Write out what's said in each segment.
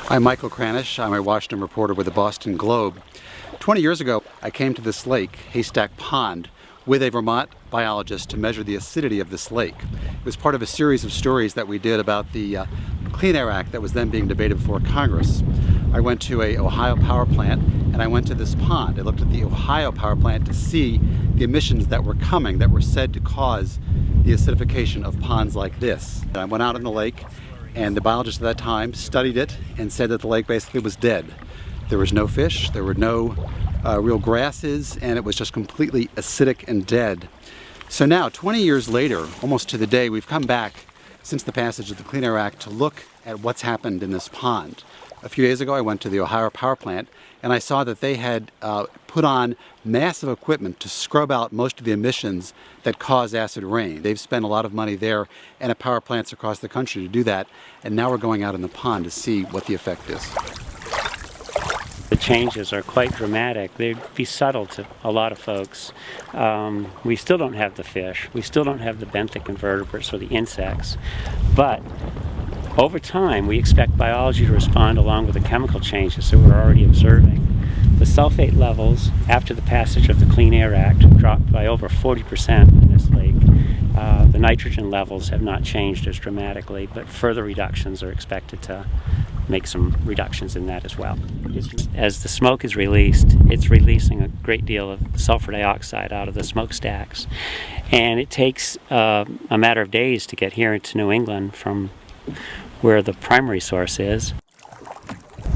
I'm Michael Kranish. I'm a Washington reporter with the Boston Globe. 20 years ago, I came to this lake, Haystack Pond, with a Vermont biologist to measure the acidity of this lake. It was part of a series of stories that we did about the Clean Air Act that was then being debated before Congress. I went to an Ohio power plant and I went to this pond. I looked at the Ohio power plant to see the emissions that were coming that were said to cause the acidification of ponds like this. I went out in the lake and the biologist at that time studied it and said that the lake basically was dead. There was no fish, there were no real grasses, and it was just completely acidic and dead. So now, 20 years later, almost to the day, we've come back since the passage of the Clean Air Act to look at what's happened in this pond. A few days ago, I went to the Ohio power plant and I saw that they had put on massive equipment to scrub out most of the emissions that cause acid rain. They've spent a lot of money there and at power plants across the country to do that, and now we're going out in the pond to see what the effect is. The changes are quite dramatic. They'd be subtle to a lot of folks. We still don't have the fish, we still don't have the benthic invertebrates or the insects, but over time we expect biology to respond along with the chemical changes that we're already observing. The sulfate levels after the passage of the Clean Air Act dropped by over 40% in this lake. The nitrogen levels have not changed as dramatically, but further reductions are expected to make some reductions in that as well. As the smoke is released, it's releasing a great deal of sulfur dioxide out of the smokestacks, and it takes a matter of days to get here into New England from where the primary source is.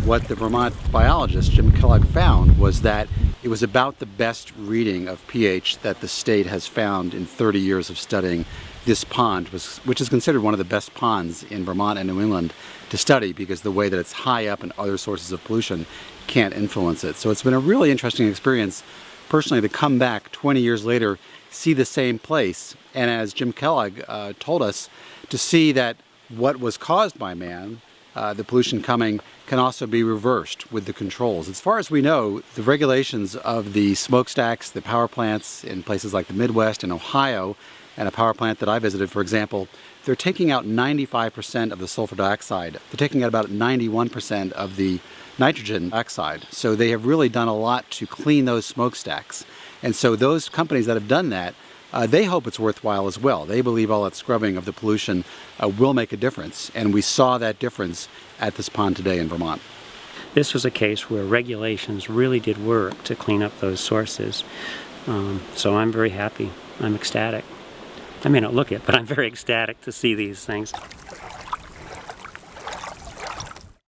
What the Vermont biologist, Jim Kellogg, found was that it was about the best reading of pH that the state has found in 30 years of studying this pond, which is considered one of the best ponds in Vermont and New England to study because the way that it's high up and other sources of pollution can't influence it. So it's been a really interesting experience personally to come back 20 years later, see the same place, and as Jim Kellogg told us, to see that what was caused by man, the pollution coming, can also be reversed with the controls. As far as we know, the regulations of the smokestacks, the power plants in places like the Midwest and Ohio, and a power plant that I visited, for example, they're taking out 95% of the sulfur dioxide. They're taking out about 91% of the nitrogen dioxide. So they have really done a lot to clean those smokestacks. And so those companies that have done that, they hope it's worthwhile as well. They believe all that scrubbing of the pollution will make a difference, and we saw that difference at this pond today in Vermont. This was a case where regulations really did work to clean up those sources. So I'm very happy. I'm ecstatic. I may not look it, but I'm very ecstatic to see these things.